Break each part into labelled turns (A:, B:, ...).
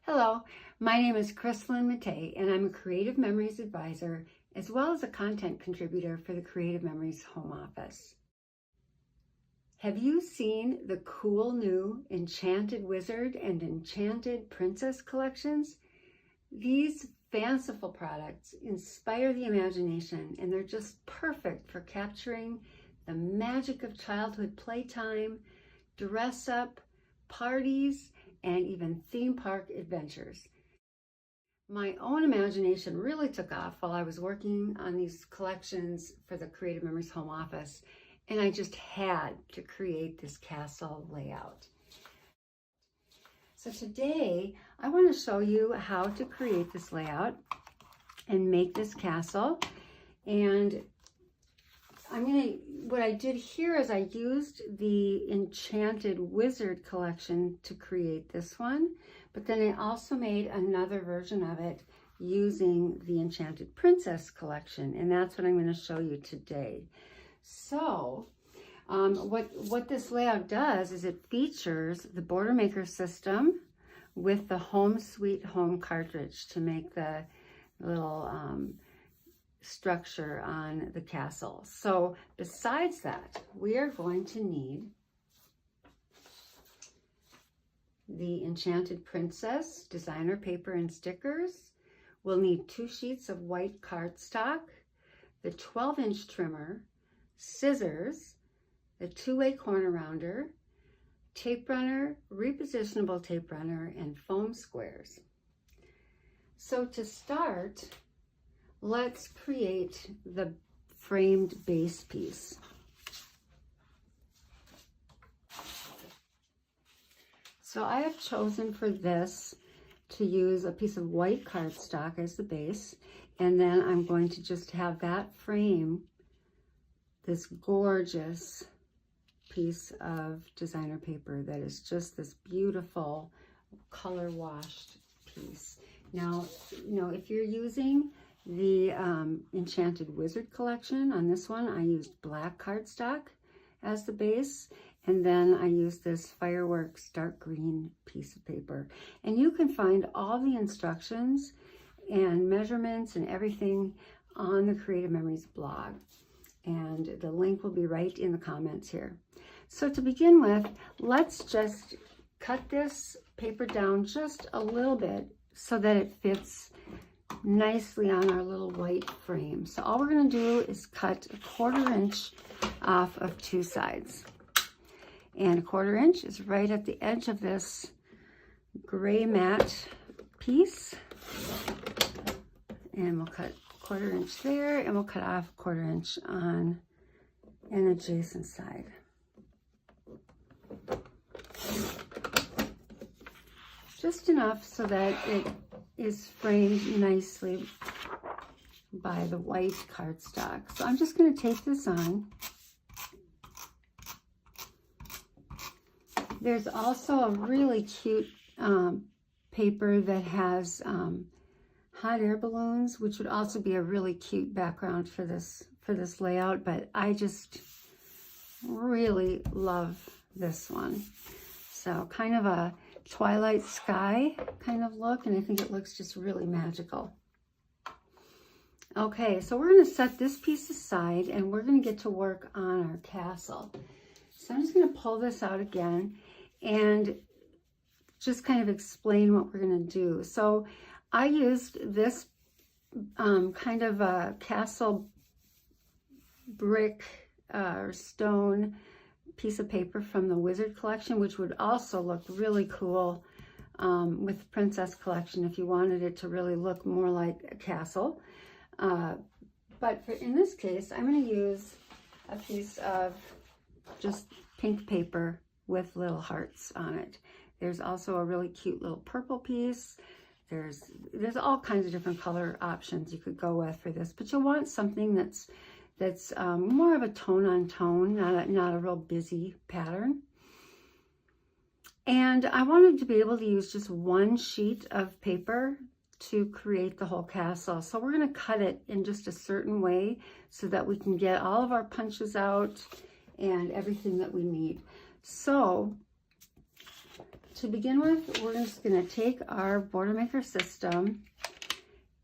A: Hello, my name is Krislyn Mattei, and I'm a Creative Memories Advisor as well as a content contributor for the Creative Memories Home Office. Have you seen the cool new Enchanted Wizard and Enchanted Princess collections? These fanciful products inspire the imagination, and they're just perfect for capturing the magic of childhood playtime, dress up, parties, and even theme park adventures. My own imagination really took off while I was working on these collections for the Creative Memories Home Office, and I just had to create this castle layout. So today I want to show you how to create this layout and make this castle. And what I did here is I used the Enchanted Wizard collection to create this one, but then I also made another version of it using the Enchanted Princess collection, and that's what I'm going to show you today. So what this layout does is it features the Border Maker system with the Home Sweet Home cartridge to make the little structure on the castle. So besides that, we are going to need the Enchanted Princess designer paper and stickers. We'll need 2 sheets of white cardstock, the 12-inch trimmer, scissors, the 2-way corner rounder, tape runner, repositionable tape runner, and foam squares. So to start, let's create the framed base piece. So I have chosen for this to use a piece of white cardstock as the base, and then I'm going to just have that frame this gorgeous piece of designer paper that is just this beautiful color washed piece. Now, if you're using the Enchanted Wizard collection, on this one I used black cardstock as the base, and then I used this Fireworks dark green piece of paper. And you can find all the instructions and measurements and everything on the Creative Memories blog, and the link will be right in the comments here. So to begin with, let's just cut this paper down just a little bit so that it fits nicely on our little white frame. So all we're going to do is cut 1/4 inch off of 2 sides, and 1/4 inch is right at the edge of this gray matte piece, and we'll cut 1/4 inch there, and we'll cut off 1/4 inch on an adjacent side. Just enough so that it is framed nicely by the white cardstock. So I'm just going to tape this on. There's also a really cute paper that has hot air balloons, which would also be a really cute background for this layout, but I just really love this one. So kind of a twilight sky kind of look, and I think it looks just really magical. Okay, so we're going to set this piece aside, and we're going to get to work on our castle. So I'm just going to pull this out again and just kind of explain what we're going to do. So I used this kind of a castle brick or stone piece of paper from the Wizard collection, which would also look really cool with the Princess collection if you wanted it to really look more like a castle. But in this case, I'm going to use a piece of just pink paper with little hearts on it. There's also a really cute little purple piece. There's all kinds of different color options you could go with for this, but you'll want something that's more of a tone on tone, not a real busy pattern. And I wanted to be able to use just 1 sheet of paper to create the whole castle. So we're going to cut it in just a certain way so that we can get all of our punches out and everything that we need. So to begin with, we're just going to take our Border Maker system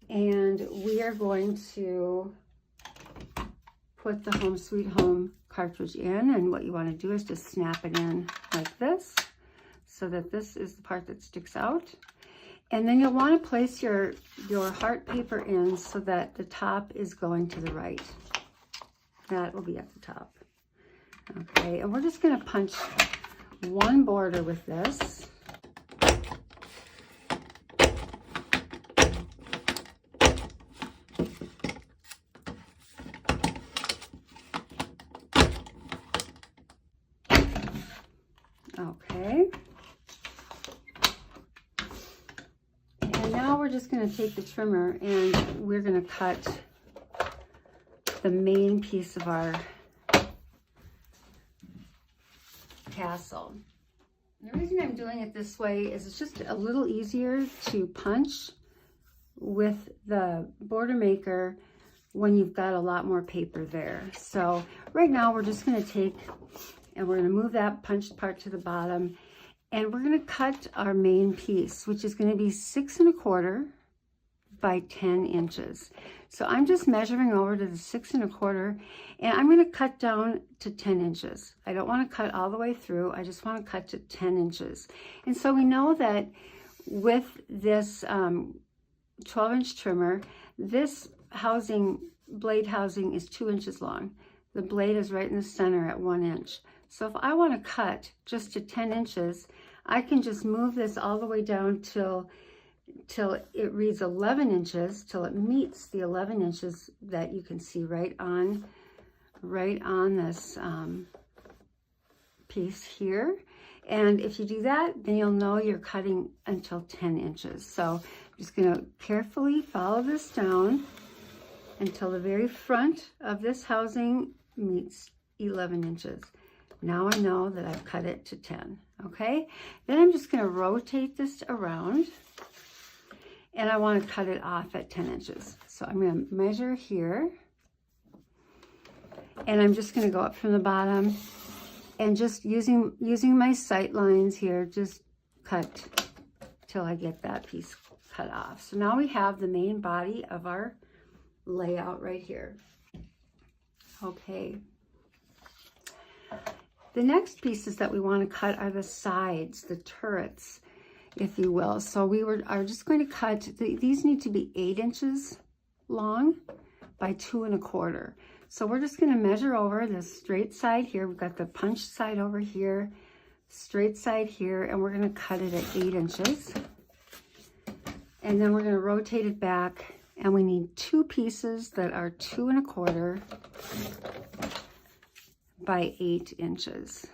A: and we are going to put the Home Sweet Home cartridge in, and what you want to do is just snap it in like this so that this is the part that sticks out. And then you'll want to place your heart paper in so that the top is going to the right. That will be at the top. Okay, and we're just going to punch one border with this. Okay. And now we're just going to take the trimmer and we're going to cut the main piece of our castle. And the reason I'm doing it this way is it's just a little easier to punch with the Border Maker when you've got a lot more paper there. So right now we're just going to take and we're going to move that punched part to the bottom, and we're going to cut our main piece, which is going to be 6 1/4 by 10 inches. So I'm just measuring over to the 6 1/4, and I'm going to cut down to 10 inches. I don't want to cut all the way through. I just want to cut to 10 inches. And so we know that with this 12-inch trimmer, this blade housing is 2 inches long. The blade is right in the center at 1 inch. So if I want to cut just to 10 inches, I can just move this all the way down till it reads 11 inches, till it meets the 11 inches that you can see right on this piece here. And if you do that, then you'll know you're cutting until 10 inches. So I'm just going to carefully follow this down until the very front of this housing meets 11 inches. Now I know that I've cut it to 10, okay? Then I'm just going to rotate this around, and I want to cut it off at 10 inches. So I'm going to measure here, and I'm just going to go up from the bottom, and just using my sight lines here, just cut till I get that piece cut off. So now we have the main body of our layout right here. Okay. The next pieces that we want to cut are the sides, the turrets, if you will. So we are just going to cut, these need to be 8 inches long by 2 1/4. So we're just going to measure over the straight side here. We've got the punched side over here, straight side here, and we're going to cut it at 8 inches. And then we're going to rotate it back, and we need 2 pieces that are 2 1/4 by 8 inches.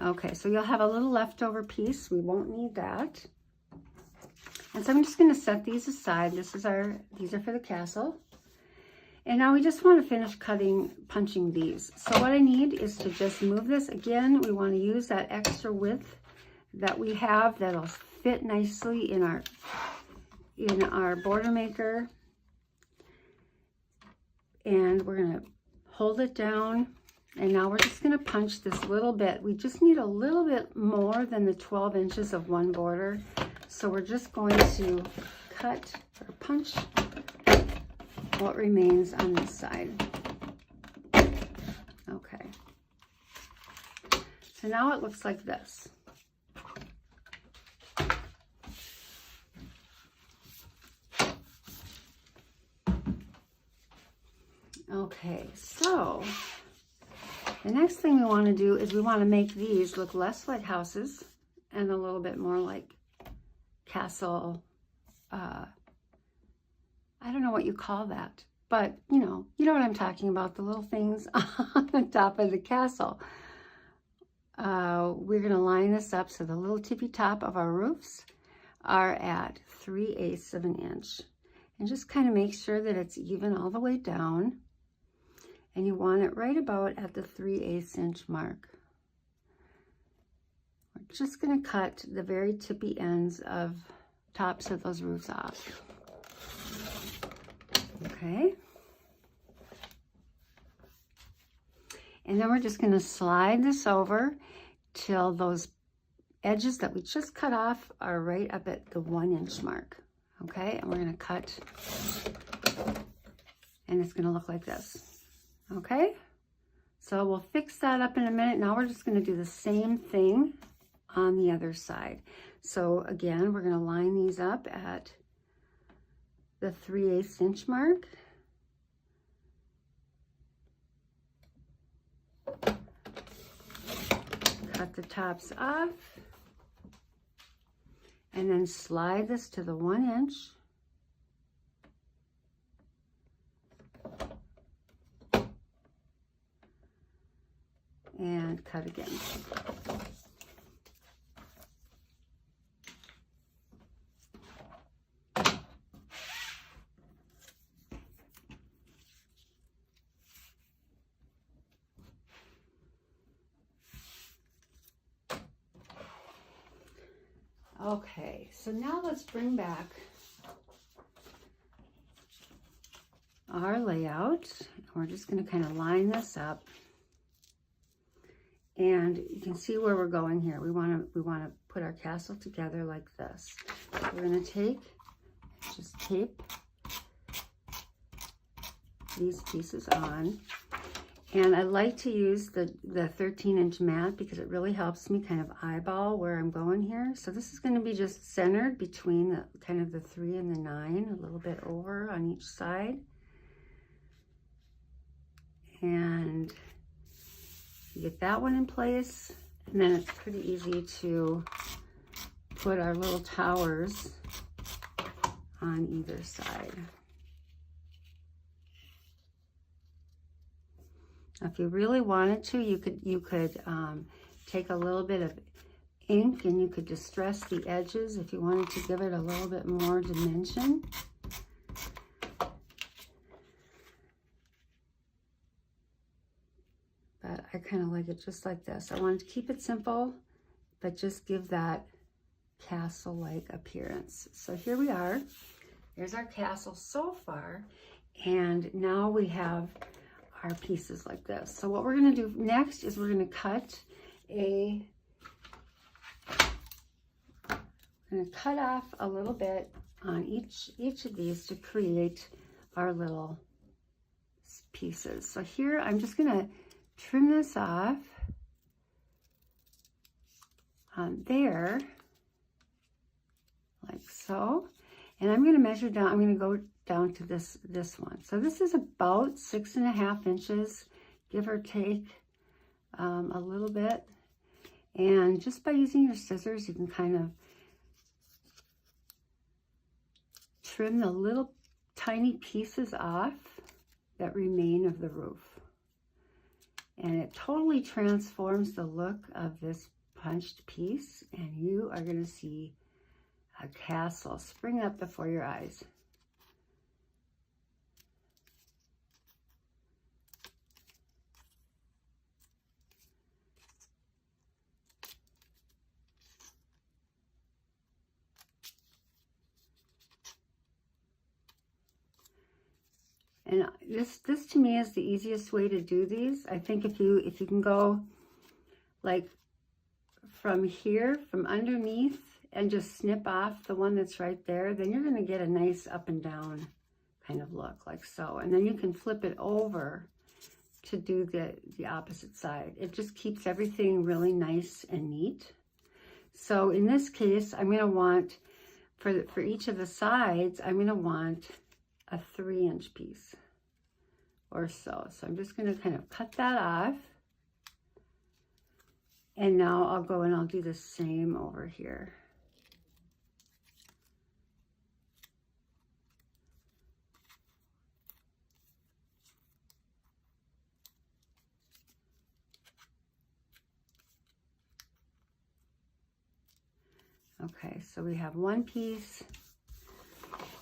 A: Okay, so you'll have a little leftover piece. We won't need that. And so I'm just going to set these aside. These are for the castle. And now we just want to finish punching these. So what I need is to just move this. Again, we want to use that extra width that we have that'll fit nicely in our Border Maker. And we're going to hold it down, and now we're just going to punch this little bit. We just need a little bit more than the 12 inches of one border, so we're just going to cut or punch what remains on this side. Okay, so now it looks like this. Okay, so the next thing we want to do is we want to make these look less like houses and a little bit more like castle. I don't know what you call that, but you know what I'm talking about, the little things on the top of the castle. We're going to line this up so the little tippy top of our roofs are at 3/8 of an inch. And just kind of make sure that it's even all the way down. And you want it right about at the 3/8 inch mark. We're just going to cut the very tippy ends of tops of those roofs off. Okay. And then we're just going to slide this over, till those edges that we just cut off are right up at the 1 inch mark. Okay, and we're going to cut, and it's going to look like this. Okay, so we'll fix that up in a minute. Now we're just going to do the same thing on the other side. So again, we're going to line these up at the 3/8 inch mark. Cut the tops off, and then slide this to the 1 inch. And cut again. Okay, so now let's bring back our layout. We're just going to kind of line this up, and you can see where we're going here. We want to put our castle together like this. So we're going to just tape these pieces on. And I like to use the 13-inch mat because it really helps me kind of eyeball where I'm going here. So this is going to be just centered between the kind of the 3 and the 9, a little bit over on each side. And you get that one in place, and then it's pretty easy to put our little towers on either side. If you really wanted to, you could take a little bit of ink and you could distress the edges if you wanted to give it a little bit more dimension. But I kind of like it just like this. I wanted to keep it simple, but just give that castle-like appearance. So here we are. There's our castle so far. And now we have our pieces like this. So what we're going to do next is we're going to cut off a little bit on each of these to create our little pieces. So here I'm just going to trim this off on there like so, and I'm going to measure down. I'm going to go down to this one. So this is about 6.5 inches, give or take a little bit. And just by using your scissors, you can kind of trim the little tiny pieces off that remain of the roof. And it totally transforms the look of this punched piece, and you are going to see a castle spring up before your eyes. And this to me is the easiest way to do these. I think if you can go like from here, from underneath, and just snip off the one that's right there, then you're going to get a nice up and down kind of look like so. And then you can flip it over to do the opposite side. It just keeps everything really nice and neat. So in this case, I'm going to want, for each of the sides, I'm going to want a 3-inch piece or so. So I'm just going to kind of cut that off. And now I'll go and I'll do the same over here. Okay, so we have one piece,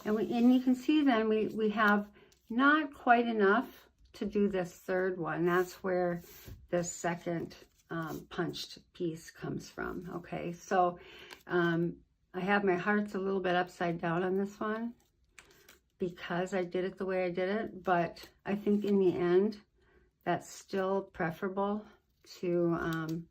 A: and you can see then we have not quite enough to do this third one. That's where the second punched piece comes from. Okay, so I have my hearts a little bit upside down on this one because I did it the way I did it, but I think in the end that's still preferable to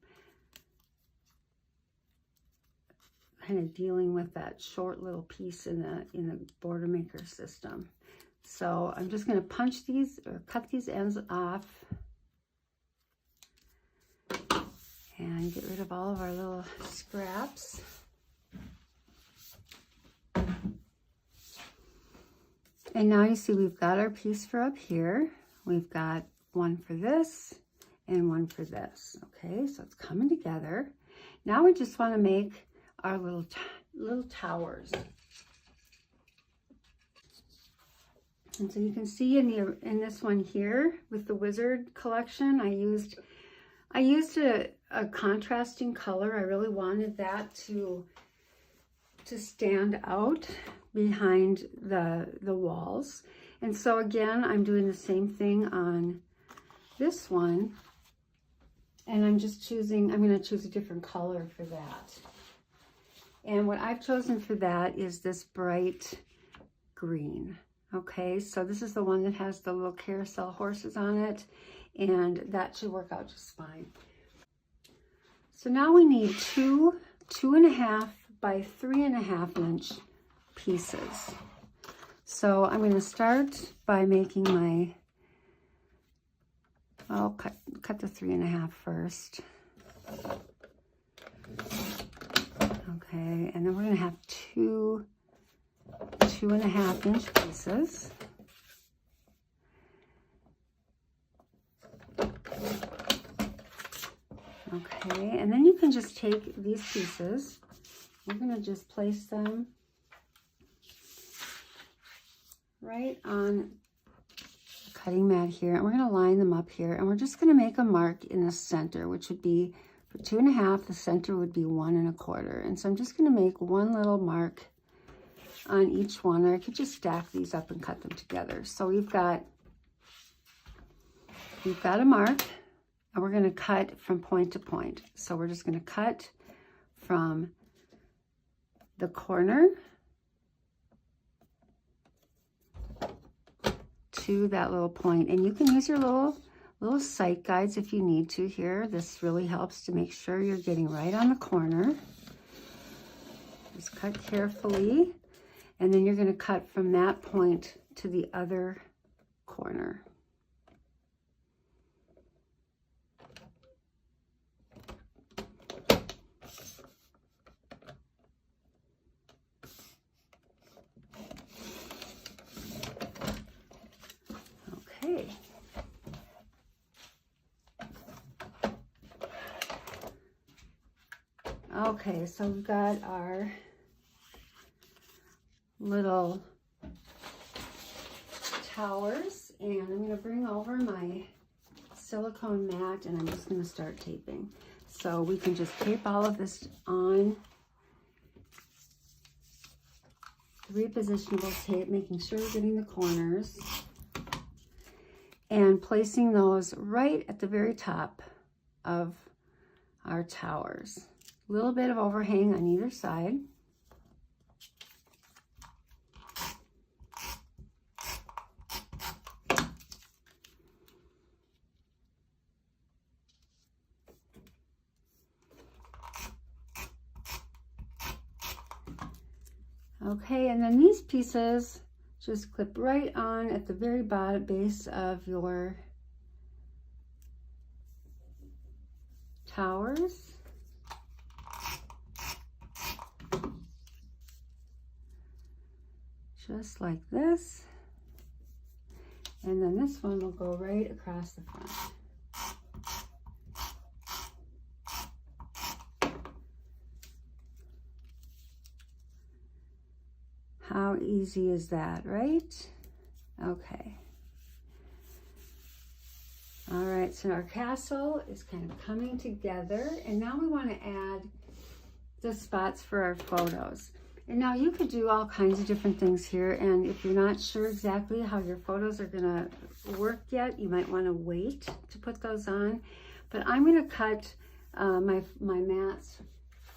A: kind of dealing with that short little piece in the border maker system. So I'm just going to punch these or cut these ends off and get rid of all of our little scraps. And now you see we've got our piece for up here. We've got one for this and one for this. Okay, so it's coming together. Now we just want to make our little towers. And so you can see in this one here with the Wizard collection, I used a contrasting color. I really wanted that to stand out behind the walls. And so again, I'm doing the same thing on this one. And I'm going to choose a different color for that. And what I've chosen for that is this bright green. Okay, so this is the one that has the little carousel horses on it, and that should work out just fine. So now we need 2.5 by 3.5 inch pieces. So I'm going to start by making my, I'll cut the 3.5 first. Okay, and then we're going to have 2.5 inch pieces. Okay, and then you can just take these pieces. We're going to just place them right on the cutting mat here, and we're going to line them up here, and we're just going to make a mark in the center, which would be for 2.5, the center would be 1 1/4. And so I'm just going to make one little mark on each one, or I could just stack these up and cut them together. So we've got a mark, and we're going to cut from point to point. So we're just going to cut from the corner to that little point. And you can use your little sight guides if you need to here. This really helps to make sure you're getting right on the corner. Just cut carefully. And then you're going to cut from that point to the other corner. Okay. Okay, so we've got our little towers, and I'm going to bring over my silicone mat, and I'm just going to start taping. So we can just tape all of this on repositionable tape, making sure we're getting the corners and placing those right at the very top of our towers. A little bit of overhang on either side. Okay, and then these pieces just clip right on at the very bottom base of your towers. Just like this. And then this one will go right across the front. How easy is that, right? Okay. All right, so our castle is kind of coming together, and now we want to add the spots for our photos. And now you could do all kinds of different things here, and if you're not sure exactly how your photos are gonna work yet, you might want to wait to put those on. But I'm gonna cut my mats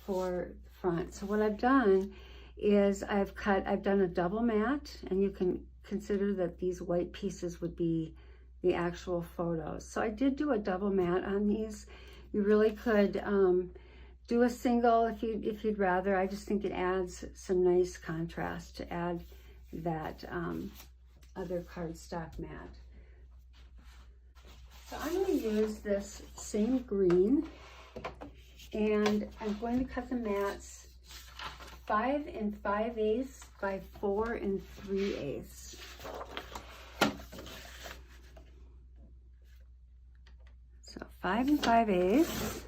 A: for front. So what I've done is I've done a double mat, and you can consider that these white pieces would be the actual photos. So I did do a double mat on these. You really could do a single if you'd rather. I just think it adds some nice contrast to add that other cardstock mat. So I'm going to use this same green, and I'm going to cut the mats 5 5/8 by 4 3/8. So 5 5/8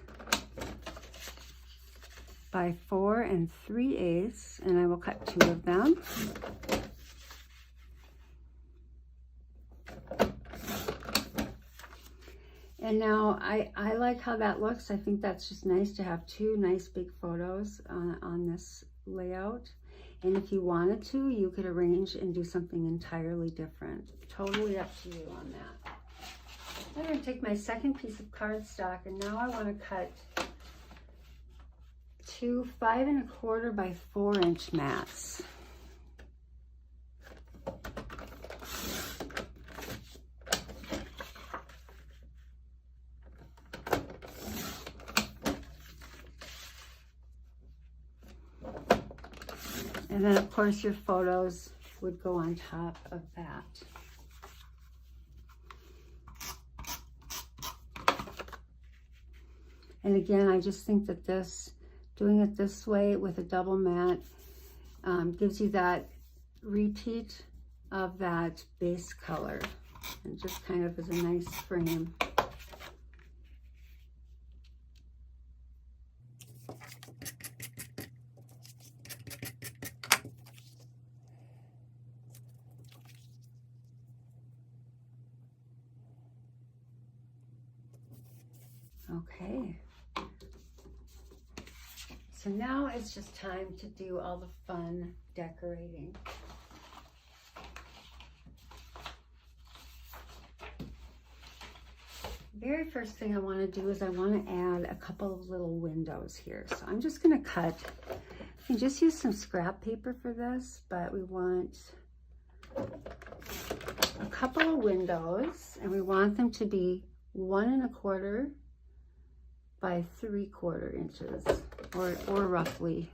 A: by 4 3/8, and I will cut 2 of them. And now I like how that looks. I think that's just nice to have 2 nice big photos on this layout. And if you wanted to, you could arrange and do something entirely different. Totally up to you on that. I'm going to take my second piece of cardstock, and now I want to cut 2 5 1/4 by 4 inch mats. And then, of course, your photos would go on top of that. And again, I just think that doing it this way with a double mat gives you that repeat of that base color. And just kind of is a nice frame. Okay, so now it's just time to do all the fun decorating. Very first thing I want to do is I want to add a couple of little windows here. So I'm just going to cut, you can just use some scrap paper for this, but we want a couple of windows, and we want them to be 1 1/4 by 3/4 inches, or roughly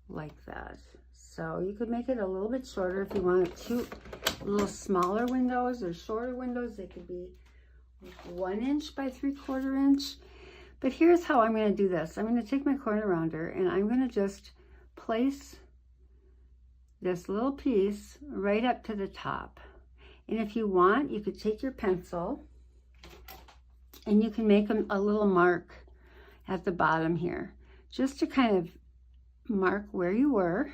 A: like that. So you could make it a little bit shorter if you wanted 2 little smaller windows or shorter windows. They could be 1 inch by 3/4 inch. But here's how I'm going to do this. I'm going to take my corner rounder, and I'm going to just place this little piece right up to the top. And if you want, you could take your pencil and you can make a little mark at the bottom here, just to kind of mark where you were,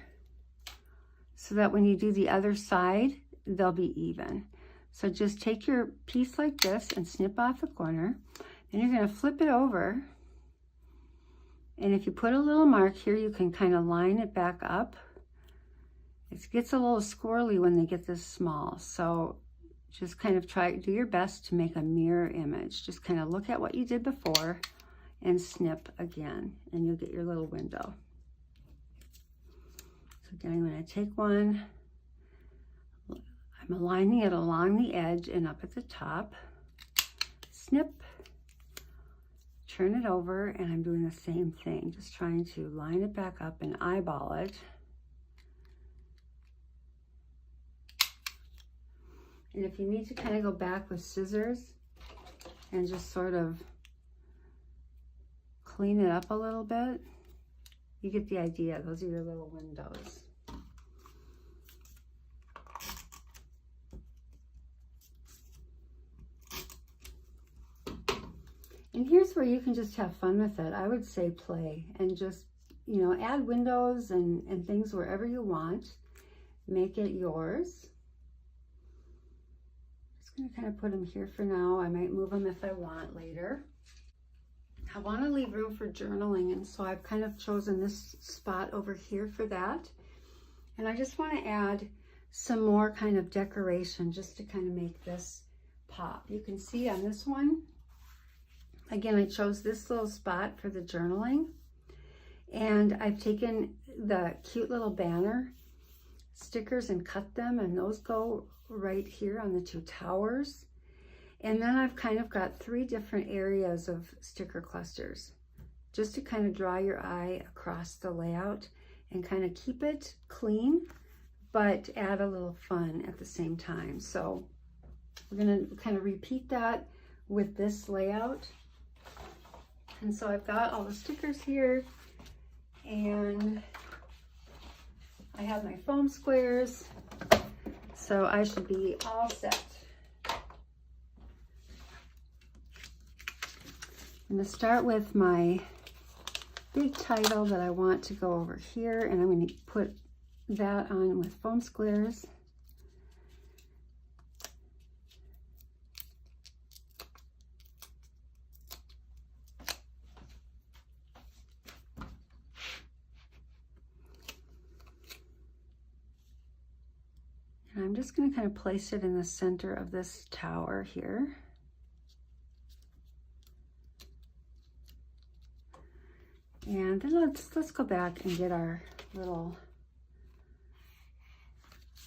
A: so that when you do the other side, they'll be even. So just take your piece like this and snip off the corner, and you're going to flip it over. And if you put a little mark here, you can kind of line it back up. It gets a little squirrely when they get this small, so just kind of do your best to make a mirror image. Just kind of look at what you did before and snip again, and you'll get your little window. So again, I'm going to take one. I'm aligning it along the edge and up at the top. Snip, turn it over, and I'm doing the same thing, just trying to line it back up and eyeball it. And if you need to kind of go back with scissors and just sort of clean it up a little bit, you get the idea. Those are your little windows. And here's where you can just have fun with it. I would say play and just, you know, add windows and things wherever you want. Make it yours. Just going to kind of put them here for now. I might move them if I want later. I want to leave room for journaling, and so I've kind of chosen this spot over here for that. And I just want to add some more kind of decoration just to kind of make this pop. You can see on this one, again, I chose this little spot for the journaling, and I've taken the cute little banner stickers and cut them, and those go right here on the 2 towers. And then I've kind of got 3 different areas of sticker clusters. just to kind of draw your eye across the layout and kind of keep it clean, but add a little fun at the same time. So we're going to kind of repeat that with this layout. And so I've got all the stickers here, and I have my foam squares, so I should be all set. I'm going to start with my big title that I want to go over here, and I'm going to put that on with foam squares. And I'm just going to kind of place it in the center of this tower here. And then let's go back and get our little,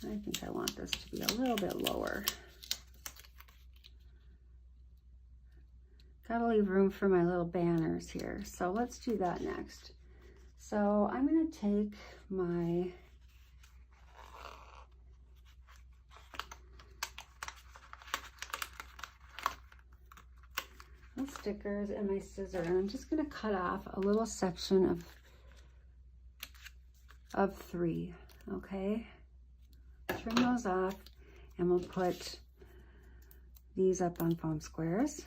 A: I think I want this to be a little bit lower. Gotta leave room for my little banners here. So let's do that next. So I'm gonna take my stickers and my scissor, and I'm just going to cut off a little section of 3. Okay, trim those off, and we'll put these up on foam squares.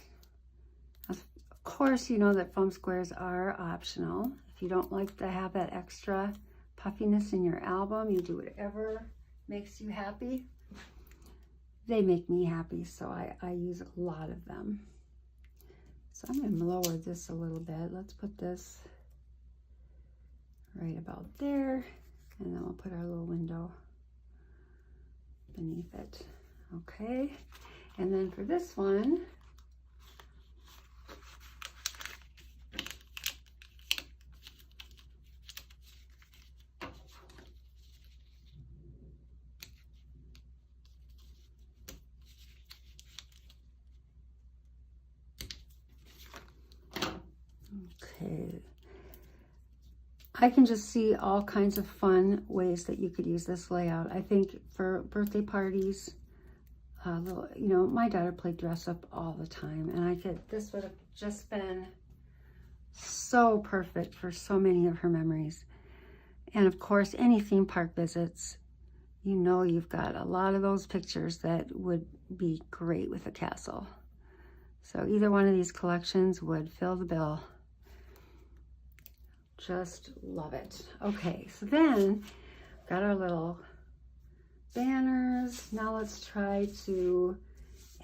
A: Of course, you know that foam squares are optional. If you don't like to have that extra puffiness in your album, you do whatever makes you happy. They make me happy, so I use a lot of them. So I'm going to lower this a little bit. Let's put this right about there, and then we'll put our little window beneath it. Okay, and then for this one, okay, I can just see all kinds of fun ways that you could use this layout. I think for birthday parties, you know, my daughter played dress up all the time, and this would have just been so perfect for so many of her memories. And of course, any theme park visits, you know, you've got a lot of those pictures that would be great with a castle. So either one of these collections would fill the bill. Just love it. Okay, so then got our little banners. Now let's try to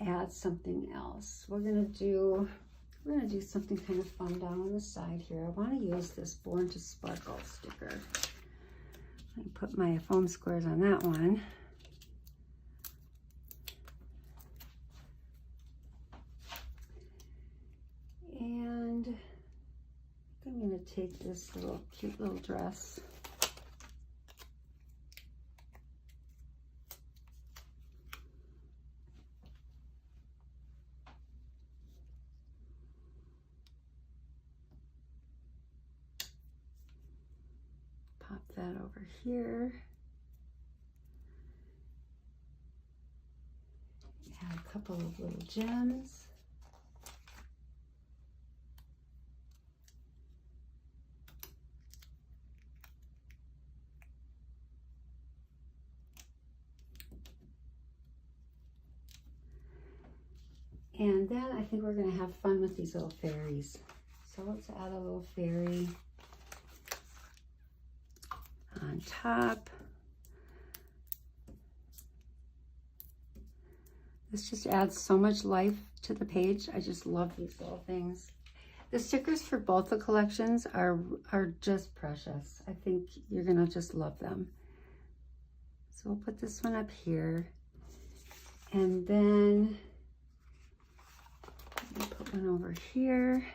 A: add something else. We're gonna do something kind of fun down on the side here. I want to use this Born to Sparkle sticker. I put my foam squares on that one. And I'm going to take this cute little dress. Pop that over here. Add a couple of little gems. And then I think we're going to have fun with these little fairies. So let's add a little fairy on top. This just adds so much life to the page. I just love these little things. The stickers for both the collections are just precious. I think you're going to just love them. So we'll put this one up here. And then I'll put one over here.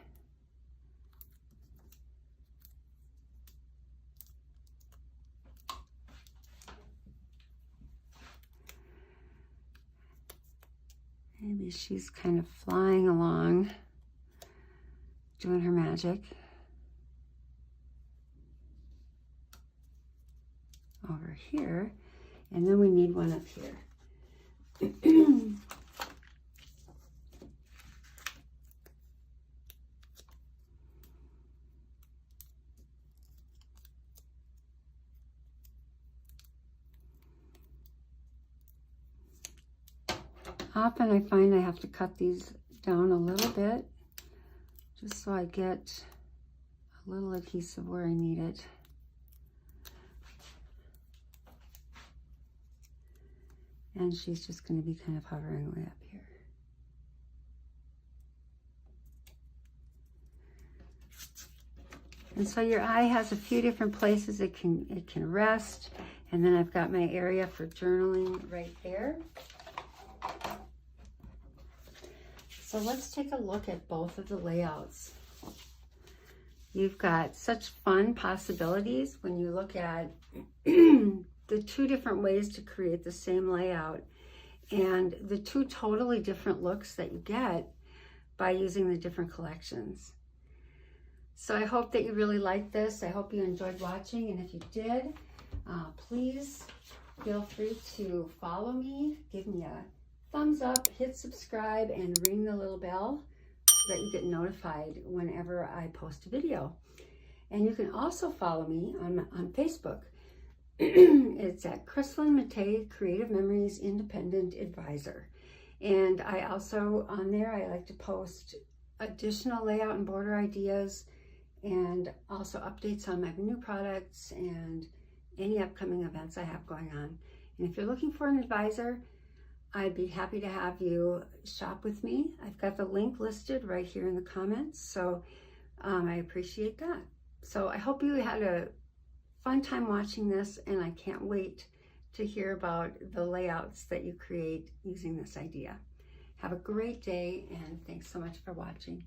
A: Maybe she's kind of flying along, doing her magic. over here, and then we need one up here. Often I find I have to cut these down a little bit just so I get a little adhesive where I need it. And she's just going to be kind of hovering way up here. And so your eye has a few different places it can rest. And then I've got my area for journaling right there. So let's take a look at both of the layouts. You've got such fun possibilities when you look at the two different ways to create the same layout and the two totally different looks that you get by using the different collections. So I hope that you really liked this. I hope you enjoyed watching, and if you did, please feel free to follow me, give me a thumbs up, hit subscribe, and ring the little bell so that you get notified whenever I post a video. And you can also follow me on Facebook. It's at Krislyn Mattei, Creative Memories Independent Advisor. And I also, on there, I like to post additional layout and border ideas and also updates on my new products and any upcoming events I have going on. And if you're looking for an advisor, I'd be happy to have you shop with me. I've got the link listed right here in the comments, so I appreciate that. So I hope you had a fun time watching this, and I can't wait to hear about the layouts that you create using this idea. Have a great day, and thanks so much for watching.